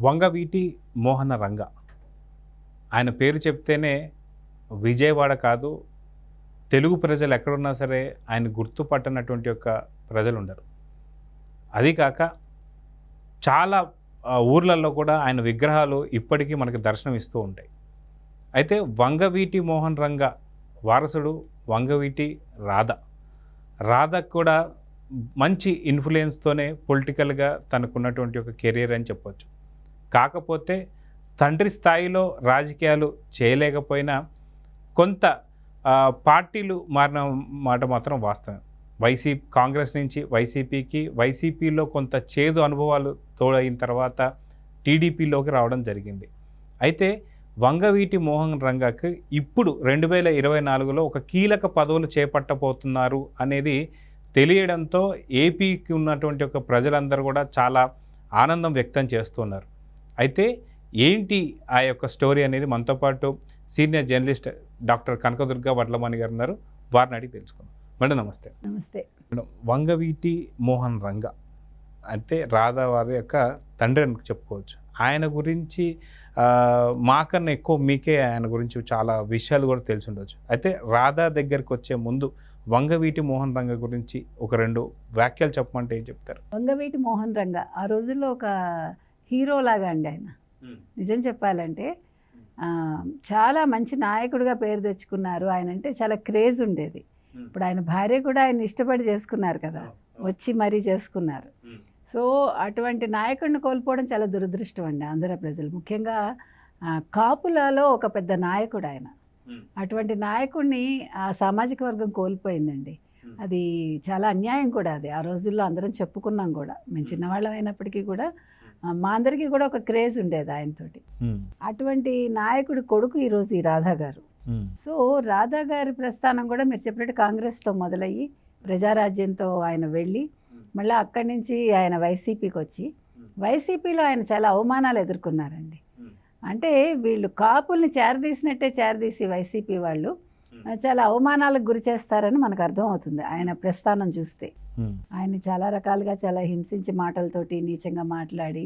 వంగవీటి మోహన రంగ. ఆయన పేరు చెప్తేనే విజయవాడ కాదు, తెలుగు ప్రజలు ఎక్కడున్నా సరే ఆయన గుర్తుపట్టనటువంటి యొక్క ప్రజలు ఉండరు. అది కాక చాలా ఊర్లలో కూడా ఆయన విగ్రహాలు ఇప్పటికీ మనకు దర్శనం ఇస్తూ ఉంటాయి. అయితే వంగవీటి మోహన్ రంగ వారసుడు వంగవీటి రాధ. రాధకు కూడా మంచి ఇన్ఫ్లుయెన్స్తోనే పొలిటికల్గా తనకున్నటువంటి ఒక కెరీర్ అని చెప్పొచ్చు. కాకపోతే తండ్రి స్థాయిలో రాజకీయాలు చేయలేకపోయినా కొంత పార్టీలు మారిన మాట మాత్రం వాస్తవం. కాంగ్రెస్ నుంచి వైసీపీకి, వైసీపీలో కొంత చేదు అనుభవాలు తోడైన తర్వాత టీడీపీలోకి రావడం జరిగింది. అయితే వంగవీటి మోహన్ రంగకు ఇప్పుడు 2024లో ఒక కీలక పదవులు చేపట్టబోతున్నారు అనేది తెలియడంతో ఏపీకి ఉన్నటువంటి ఒక ప్రజలందరూ కూడా చాలా ఆనందం వ్యక్తం చేస్తున్నారు. అయితే ఏంటి ఆ యొక్క స్టోరీ అనేది మనతో పాటు senior journalist doctor Kanakadurga Vadlamani గారు ఉన్నారు. వారిని అడిగి తెలుసుకున్నాం. మేడం నమస్తే. నమస్తే మేడం, వంగవీటి మోహన్ రంగ అంటే రాధా వారి యొక్క తండ్రి అని చెప్పుకోవచ్చు. ఆయన గురించి మాకన్నా ఎక్కువ మీకే ఆయన గురించి చాలా విషయాలు కూడా తెలిసి ఉండొచ్చు. అయితే రాధా దగ్గరికి వచ్చే ముందు వంగవీటి మోహన్ రంగ గురించి ఒక 2 వాక్యాలు చెప్పమంటే ఏం చెప్తారు? వంగవీటి మోహన్ రంగ ఆ రోజుల్లో ఒక హీరో లాగా అండి ఆయన. నిజం చెప్పాలంటే చాలా మంచి నాయకుడిగా పేరు తెచ్చుకున్నారు. ఆయన అంటే చాలా క్రేజ్ ఉండేది. ఇప్పుడు ఆయన భార్య కూడా ఆయన ఇష్టపడి చేసుకున్నారు కదా, వచ్చి మరీ చేసుకున్నారు. సో అటువంటి నాయకుడిని కోల్పోవడం చాలా దురదృష్టం అండి ఆంధ్ర ప్రజలు. ముఖ్యంగా కాపులలో ఒక పెద్ద నాయకుడు ఆయన. అటువంటి నాయకుడిని ఆ సామాజిక వర్గం కోల్పోయిందండి. అది చాలా అన్యాయం కూడా. అది ఆ రోజుల్లో అందరం చెప్పుకున్నాం కూడా. మేము చిన్నవాళ్ళం అయినప్పటికీ కూడా మా అందరికీ కూడా ఒక క్రేజ్ ఉండేది ఆయనతోటి. అటువంటి నాయకుడి కొడుకు ఈరోజు ఈ రాధా గారు. సో రాధా గారి ప్రస్థానం కూడా మీరు చెప్పినట్టు కాంగ్రెస్తో మొదలయ్యి ప్రజారాజ్యంతో ఆయన వెళ్ళి మళ్ళీ అక్కడి నుంచి ఆయన వైసీపీకి వచ్చి వైసీపీలో ఆయన చాలా అవమానాలు ఎదుర్కొన్నారండి. అంటే వీళ్ళు కాపుల్ని చేరదీసి వైసీపీ వాళ్ళు చాలా అవమానాలకు గురి చేస్తారని మనకు అర్థమవుతుంది ఆయన ప్రస్థానం చూస్తే. ఆయన చాలా రకాలుగా చాలా హింసించి మాటలతోటి నీచంగా మాట్లాడి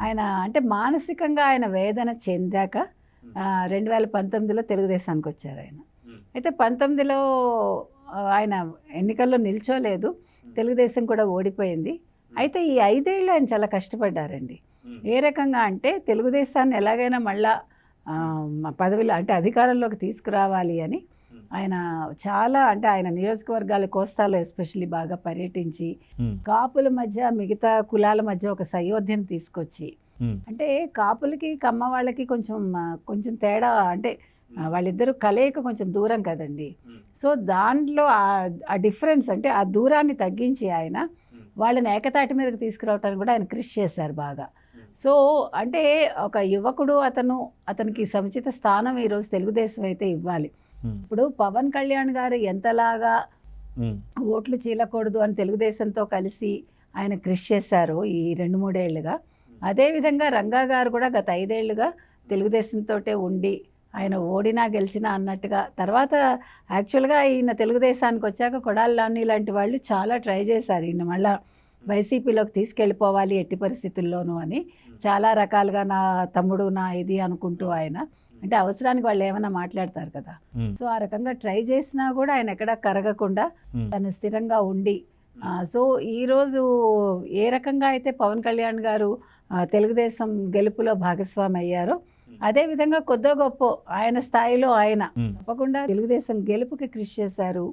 ఆయన అంటే మానసికంగా ఆయన వేదన చెందాక 2019లో తెలుగుదేశానికి వచ్చారు ఆయన. అయితే 19లో ఆయన ఎన్నికల్లో నిల్చోలేదు, తెలుగుదేశం కూడా ఓడిపోయింది. అయితే ఈ 5 ఏళ్ళు ఆయన చాలా కష్టపడ్డారండి. ఏ రకంగా అంటే తెలుగుదేశాన్ని ఎలాగైనా మళ్ళా పదవిలో అంటే అధికారంలోకి తీసుకురావాలి అని ఆయన చాలా అంటే ఆయన నియోజకవర్గాల కోస్తాలో ఎస్పెషల్లీ బాగా పర్యటించి కాపుల మధ్య మిగతా కులాల మధ్య ఒక సయోధ్యను తీసుకొచ్చి, అంటే కాపులకి కమ్మ వాళ్ళకి కొంచెం తేడా, అంటే వాళ్ళిద్దరూ కలయిక కొంచెం దూరం కదండి. సో దాంట్లో ఆ డిఫరెన్స్ అంటే ఆ దూరాన్ని తగ్గించి ఆయన వాళ్ళని ఏకతాటి మీదకి తీసుకురావటానికి కూడా ఆయన కృషి చేశారు బాగా. సో అంటే ఒక యువకుడు అతనికి సముచిత స్థానం ఈరోజు తెలుగుదేశం అయితే ఇవ్వాలి. ఇప్పుడు పవన్ కళ్యాణ్ గారు ఎంతలాగా ఓట్లు చీలకూడదు అని తెలుగుదేశంతో కలిసి ఆయన కృషి చేశారు ఈ 2-3 ఏళ్ళుగా, అదేవిధంగా రంగా గారు కూడా గత 5 ఏళ్ళుగా తెలుగుదేశంతో ఉండి ఆయన ఓడినా గెలిచినా అన్నట్టుగా. తర్వాత యాక్చువల్గా ఈయన తెలుగుదేశానికి వచ్చాక కొడాలి నాని లాంటి వాళ్ళు చాలా ట్రై చేశారు ఈయన మళ్ళా వైసీపీలోకి తీసుకెళ్ళిపోవాలి ఎట్టి పరిస్థితుల్లోనూ అని. చాలా రకాలుగా నా తమ్ముడు నా ఇది అనుకుంటూ ఆయన అంటే అవసరానికి వాళ్ళు ఏమైనా మాట్లాడతారు కదా. సో ఆ రకంగా ట్రై చేసినా కూడా ఆయన ఎక్కడా కరగకుండా తను స్థిరంగా ఉండి సో ఈరోజు ఏ రకంగా అయితే పవన్ కళ్యాణ్ గారు తెలుగుదేశం గెలుపులో భాగస్వామి అయ్యారో అదేవిధంగా కొద్దో గొప్ప ఆయన స్థాయిలో ఆయన తప్పకుండా తెలుగుదేశం గెలుపుకి కృషి చేశారు.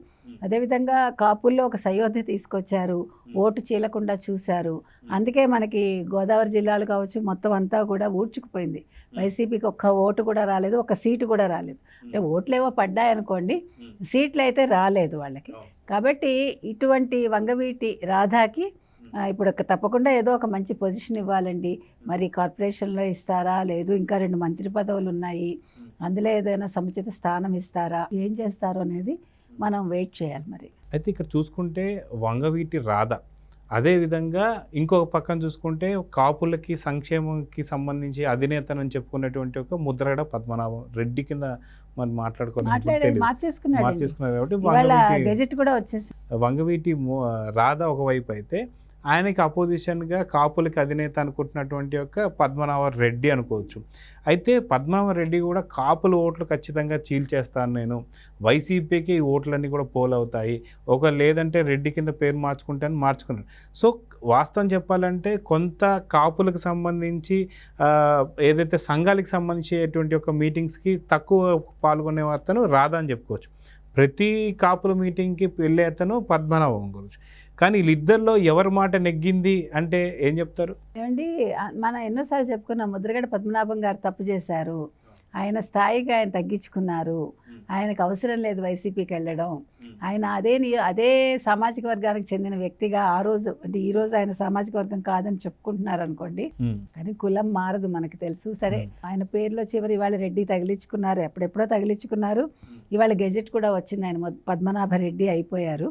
అదేవిధంగా కాపుల్లో ఒక సయోధ్య తీసుకొచ్చారు, ఓటు చీలకుండా చూశారు. అందుకే మనకి గోదావరి జిల్లాలు కావచ్చు మొత్తం అంతా కూడా ఊడ్చుకుపోయింది. వైసీపీకి ఒక్క ఓటు కూడా రాలేదు, ఒక సీటు కూడా రాలేదు. అంటే ఓట్లేవో పడ్డాయనుకోండి, సీట్లు అయితే రాలేదు వాళ్ళకి. కాబట్టి ఇటువంటి వంగవీటి రాధాకి ఇప్పుడు తప్పకుండా ఏదో ఒక మంచి పొజిషన్ ఇవ్వాలండి. మరి కార్పొరేషన్లో ఇస్తారా, లేదు ఇంకా 2 మంత్రి పదవులు ఉన్నాయి, అందులో ఏదైనా సముచిత స్థానం ఇస్తారా, ఏం చేస్తారో అనేది మనం వెయిట్ చేయాలి. మరి అయితే ఇక్కడ చూసుకుంటే వంగవీటి రాధ, అదేవిధంగా ఇంకొక పక్కన చూసుకుంటే కాపులకి సంక్షేమంకి సంబంధించి అధినేతనని చెప్పుకునేటువంటి ఒక ముద్రగడ పద్మనాభం రెడ్డి కింద మనం మార్చేసుకున్నారు కాబట్టి గెజెట్ కూడా వచ్చేసి వంగవీటి రాధ ఒకవైపు అయితే ఆయనకి అపోజిషన్గా కాపులకి అధినేత అనుకుంటున్నటువంటి యొక్క పద్మనాభ రెడ్డి అనుకోవచ్చు. అయితే పద్మనాభ రెడ్డి కూడా కాపుల ఓట్లు ఖచ్చితంగా చీల్చేస్తాను నేను, వైసీపీకి ఈ ఓట్లన్నీ కూడా పోలవుతాయి, ఒక లేదంటే రెడ్డి కింద పేరు మార్చుకుంటాను మార్చుకున్నాను. సో వాస్తవం చెప్పాలంటే కొంత కాపులకు సంబంధించి ఏదైతే సంఘాలకు సంబంధించేటువంటి ఒక మీటింగ్స్కి తక్కువ పాల్గొనే అతను రాధా అని చెప్పుకోవచ్చు. ప్రతి కాపుల మీటింగ్కి వెళ్ళే అతను పద్మనాభం గురించి. కానీ వీళ్ళిద్దరిలో ఎవరి మాట నెగ్గింది అంటే ఏం చెప్తారు? ఏమండి, మనం ఎన్నోసార్లు చెప్పుకున్నాం, ముద్రగడ పద్మనాభం గారు తప్పు చేశారు, ఆయన స్థాయికి ఆయన తగ్గించుకున్నారు, ఆయనకు అవసరం లేదు వైసీపీకి వెళ్ళడం, ఆయన అదే సామాజిక వర్గానికి చెందిన వ్యక్తిగా ఆ రోజు అంటే ఈ రోజు ఆయన సామాజిక వర్గం కాదని చెప్పుకుంటున్నారు అనుకోండి, కానీ కులం మారదు మనకు తెలుసు. సరే, ఆయన పేరులో చివరి ఇవాళ రెడ్డి తగిలించుకున్నారు, ఎప్పుడెప్పుడో తగిలించుకున్నారు, ఇవాళ గెజెట్ కూడా వచ్చింది, ఆయన పద్మనాభ రెడ్డి అయిపోయారు,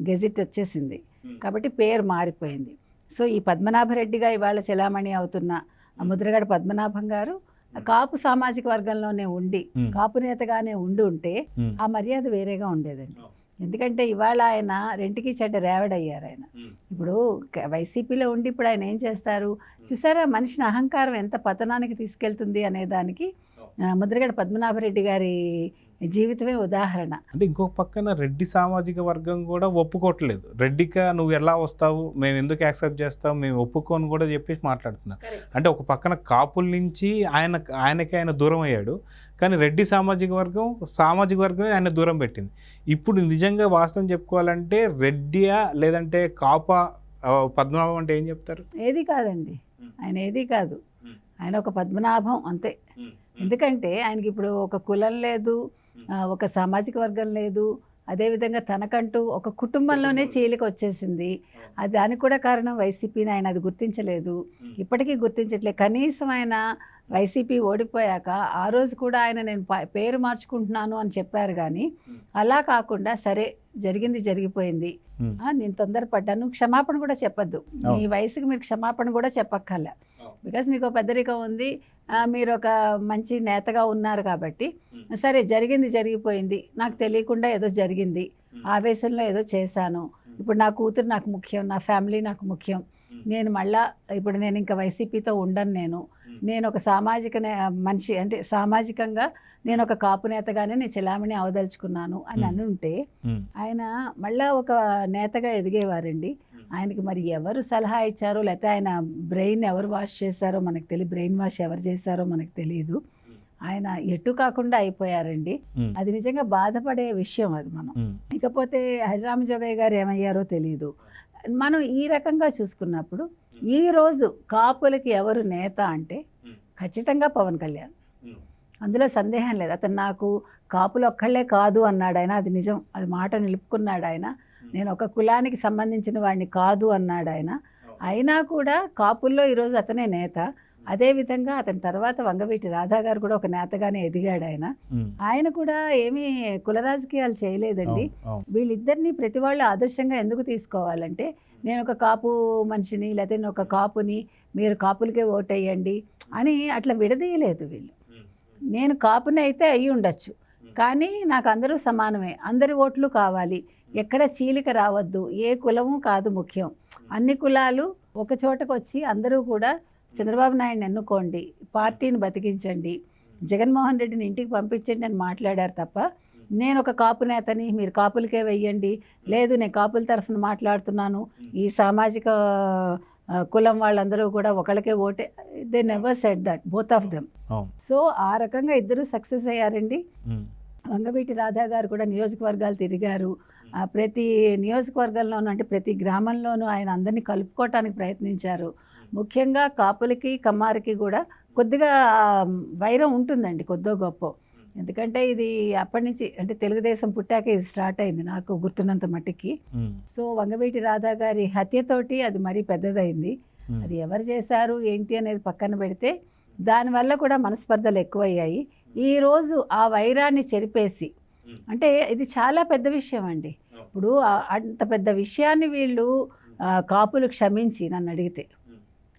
గెజెట్ వచ్చేసింది కాబట్టి పేరు మారిపోయింది. సో ఈ పద్మనాభరెడ్డిగా ఇవాళ చెలామణి అవుతున్న ముద్రగడ పద్మనాభం గారు కాపు సామాజిక వర్గంలోనే ఉండి కాపు నేతగానే ఉంటే ఆ మర్యాద వేరేగా ఉండేదండి. ఎందుకంటే ఇవాళ ఆయన రెంటికి చెడ్డ రేవడయ్యారు. ఆయన ఇప్పుడు వైసీపీలో ఉండి ఇప్పుడు ఆయన ఏం చేస్తారు చూసారా, మనిషిని అహంకారం ఎంత పతనానికి తీసుకెళ్తుంది అనే దానికి ముద్రగడ పద్మనాభరెడ్డి గారి జీవితమే ఉదాహరణ. అంటే ఇంకొక పక్కన రెడ్డి సామాజిక వర్గం కూడా ఒప్పుకోవట్లేదు, రెడ్డిగా నువ్వు ఎలా వస్తావు, మేము ఎందుకు యాక్సెప్ట్ చేస్తావు, మేము ఒప్పుకోని కూడా చెప్పేసి మాట్లాడుతున్నారు. అంటే ఒక పక్కన కాపుల నుంచి ఆయనకి ఆయన దూరం అయ్యాడు, కానీ రెడ్డి సామాజిక వర్గం ఆయన దూరం పెట్టింది. ఇప్పుడు నిజంగా వాస్తవం చెప్పుకోవాలంటే రెడ్డియా లేదంటే కాపా పద్మనాభం అంటే ఏం చెప్తారు? ఏది కాదండి, ఆయన ఏది కాదు, ఆయన ఒక పద్మనాభం అంతే. ఎందుకంటే ఆయనకి ఇప్పుడు ఒక కులం లేదు, ఒక సామాజిక వర్గం లేదు, అదేవిధంగా తనకంటూ ఒక కుటుంబంలోనే చీలిక వచ్చేసింది. అది దానికి కూడా కారణం వైసీపీని ఆయన అది గుర్తించలేదు, ఇప్పటికీ గుర్తించట్లేదు. కనీసం ఆయన వైసీపీ ఓడిపోయాక ఆ రోజు కూడా ఆయన నేను పేరు మార్చుకుంటున్నాను అని చెప్పారు, కానీ అలా కాకుండా సరే జరిగింది జరిగిపోయింది, నేను తొందరపడ్డాను, క్షమాపణ కూడా చెప్పద్దు, మీ వయసుకి మీరు క్షమాపణ కూడా చెప్పక్కర్లే, బికాస్ మీకు పెద్దరికం ఉంది, మీరు ఒక మంచి నేతగా ఉన్నారు కాబట్టి సరే జరిగింది జరిగిపోయింది, నాకు తెలియకుండా ఏదో జరిగింది, ఆవేశంలో ఏదో చేశాను, ఇప్పుడు నా కూతురు నాకు ముఖ్యం, నా ఫ్యామిలీ నాకు ముఖ్యం, నేను ఇప్పుడు నేను ఇంకా వైసీపీతో ఉండను, నేను ఒక సామాజిక మనిషి అంటే సామాజికంగా నేను ఒక కాపు నేతగానే నేను చెలామణి అవదలుచుకున్నాను అని అనుంటే ఆయన మళ్ళా ఒక నేతగా ఎదిగేవారండి. ఆయనకి మరి ఎవరు సలహా ఇచ్చారో లేకపోతే ఆయన బ్రెయిన్ ఎవరు వాష్ చేశారో మనకు తెలియదు, బ్రెయిన్ వాష్ ఎవరు చేశారో మనకు తెలియదు, ఆయన ఎటు కాకుండా అయిపోయారండి. అది నిజంగా బాధపడే విషయం అది. మనం ఇకపోతే హరిరామ జోగయ్య గారు ఏమయ్యారో తెలియదు. మనం ఈ రకంగా చూసుకున్నప్పుడు ఈరోజు కాపులకి ఎవరు నేత అంటే ఖచ్చితంగా పవన్ కళ్యాణ్, అందులో సందేహం లేదు. అతను నాకు కాపులు ఒక్కళ్ళే కాదు అన్నాడు ఆయన, అది నిజం, అది మాట నిలుపుకున్నాడు ఆయన. నేను ఒక కులానికి సంబంధించిన వాడిని కాదు అన్నాడు ఆయన. అయినా కూడా కాపుల్లో ఈరోజు అతనే నేత. అదేవిధంగా అతని తర్వాత వంగవీటి రాధా గారు కూడా ఒక నేతగానే ఎదిగాడు ఆయన. ఆయన కూడా ఏమీ కుల రాజకీయాలు చేయలేదండి. వీళ్ళిద్దరినీ ప్రతి వాళ్ళు ఆదర్శంగా ఎందుకు తీసుకోవాలంటే, నేను ఒక కాపు మనిషిని లేకపోతే నేను ఒక కాపుని, మీరు కాపులకే ఓటేయండి అని అట్లా విడదీయలేదు వీళ్ళు. నేను కాపుని అయితే అయ్యి ఉండొచ్చు, కానీ నాకు అందరూ సమానమే, అందరి ఓట్లు కావాలి, ఎక్కడ చీలిక రావద్దు, ఏ కులము కాదు ముఖ్యం, అన్ని కులాలు ఒక చోటకు వచ్చి అందరూ కూడా చంద్రబాబు నాయుడిని ఎన్నుకోండి, పార్టీని బతికించండి, జగన్మోహన్ రెడ్డిని ఇంటికి పంపించండి అని మాట్లాడారు తప్ప, నేను ఒక కాపు నేతని మీరు కాపులకే వెయ్యండి, లేదు నేను కాపుల తరఫున మాట్లాడుతున్నాను, ఈ సామాజిక కులం వాళ్ళందరూ కూడా ఒకళ్ళకే ఓటే, they never said that, both of them. So ఆ రకంగా ఇద్దరు సక్సెస్ అయ్యారండి. వంగవీటి రాధా గారు కూడా నియోజకవర్గాలు తిరిగారు, ప్రతి నియోజకవర్గంలోనూ అంటే ప్రతి గ్రామంలోనూ ఆయన అందరినీ కలుపుకోవటానికి ప్రయత్నించారు. ముఖ్యంగా కాపులకి కమ్మారికి కూడా కొద్దిగా వైరం ఉంటుందండి, కొద్దో గొప్ప. ఎందుకంటే ఇది అప్పటి నుంచి అంటే తెలుగుదేశం పుట్టాక ఇది స్టార్ట్ అయింది నాకు గుర్తున్నంత మట్టికి. సో వంగవీటి రాధా గారి హత్యతోటి అది మరీ పెద్దదైంది. అది ఎవరు చేశారు ఏంటి అనేది పక్కన పెడితే దానివల్ల కూడా మనస్పర్ధలు ఎక్కువయ్యాయి. ఈరోజు ఆ వైరాన్ని చెరిపేసి, అంటే ఇది చాలా పెద్ద విషయం అండి. ఇప్పుడు అంత పెద్ద విషయాన్ని వీళ్ళు కాపులు క్షమించి నన్ను అడిగితే,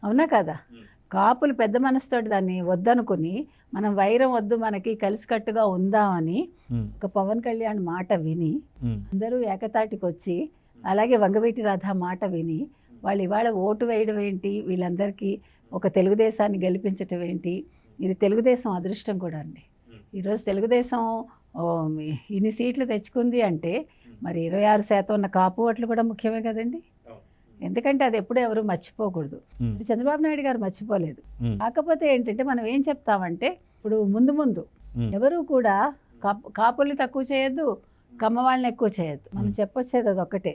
అవునా కదా, కాపులు పెద్ద మనసుతోటి దాన్ని వద్దనుకుని మనం వైరం వద్దు మనకి కలిసికట్టుగా ఉందామని ఒక పవన్ కళ్యాణ్ మాట విని అందరూ ఏకతాటికి వచ్చి, అలాగే వంగవీటి రాధ మాట విని వాళ్ళు ఇవాళ ఓటు వేయడం ఏంటి, వీళ్ళందరికీ ఒక తెలుగుదేశాన్ని గెలిపించటం ఏంటి, ఇది తెలుగుదేశం అదృష్టం కూడా అండి. ఈరోజు తెలుగుదేశం ఇన్ని సీట్లు తెచ్చుకుంది అంటే మరి 26% ఉన్న కాపు ఓట్లు కూడా ముఖ్యమే కదండి. ఎందుకంటే అది ఎప్పుడూ ఎవరు మర్చిపోకూడదు. ఇది చంద్రబాబు నాయుడు గారు మర్చిపోలేదు. కాకపోతే ఏంటంటే మనం ఏం చెప్తామంటే ఇప్పుడు ముందు ఎవరు కూడా కాపుల్ని తక్కువ చేయొద్దు, కమ్మ వాళ్ళని ఎక్కువ చేయొద్దు. మనం చెప్పొచ్చేది అది ఒక్కటే,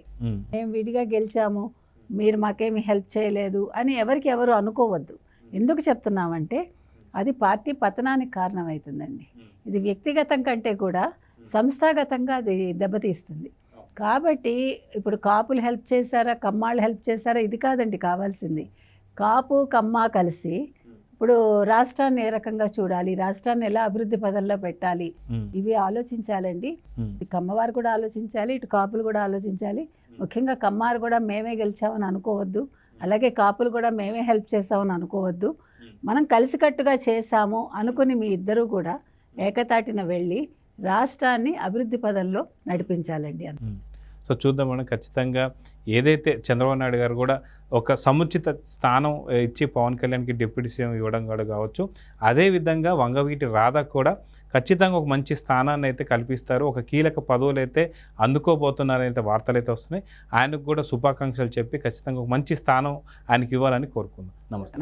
మేము విడిగా గెలిచాము, మీరు మాకేమి హెల్ప్ చేయలేదు అని ఎవరికి ఎవరు అనుకోవద్దు. ఎందుకు చెప్తున్నామంటే అది పార్టీ పతనానికి కారణమవుతుందండి. ఇది వ్యక్తిగతం కంటే కూడా సంస్థాగతంగా అది దెబ్బతీస్తుంది. కాబట్టి ఇప్పుడు కాపులు హెల్ప్ చేశారా, కమ్మాళ్ళు హెల్ప్ చేశారా, ఇది కాదండి కావాల్సింది. కాపు కమ్మ కలిసి ఇప్పుడు రాష్ట్రాన్ని ఏ రకంగా చూడాలి, రాష్ట్రాన్ని ఎలా అభివృద్ధి పదంలో పెట్టాలి, ఇవి ఆలోచించాలండి. కమ్మవారు కూడా ఆలోచించాలి, ఇటు కాపులు కూడా ఆలోచించాలి. ముఖ్యంగా కమ్మారు కూడా మేమే గెలిచామని అనుకోవద్దు, అలాగే కాపులు కూడా మేమే హెల్ప్ చేసామని అనుకోవద్దు. మనం కలిసికట్టుగా చేశాము అనుకుని మీ ఇద్దరూ కూడా ఏకతాటిన వెళ్ళి రాష్ట్రాన్ని అభివృద్ధి పదంలో నడిపించాలండి. సో చూద్దాం మనం ఖచ్చితంగా ఏదైతే చంద్రబాబు నాయుడు గారు కూడా ఒక సముచిత స్థానం ఇచ్చి పవన్ కళ్యాణ్కి డిప్యూటీ సీఎం ఇవ్వడం కూడా కావచ్చు, అదేవిధంగా వంగవీటి రాధ కూడా ఖచ్చితంగా ఒక మంచి స్థానాన్ని అయితే కల్పిస్తారు, ఒక కీలక పదవులు అయితే అందుకోబోతున్నారైతే వార్తలు అయితే వస్తున్నాయి. ఆయనకు కూడా శుభాకాంక్షలు చెప్పి ఖచ్చితంగా ఒక మంచి స్థానం ఆయనకి ఇవ్వాలని కోరుకుందాం. నమస్తే.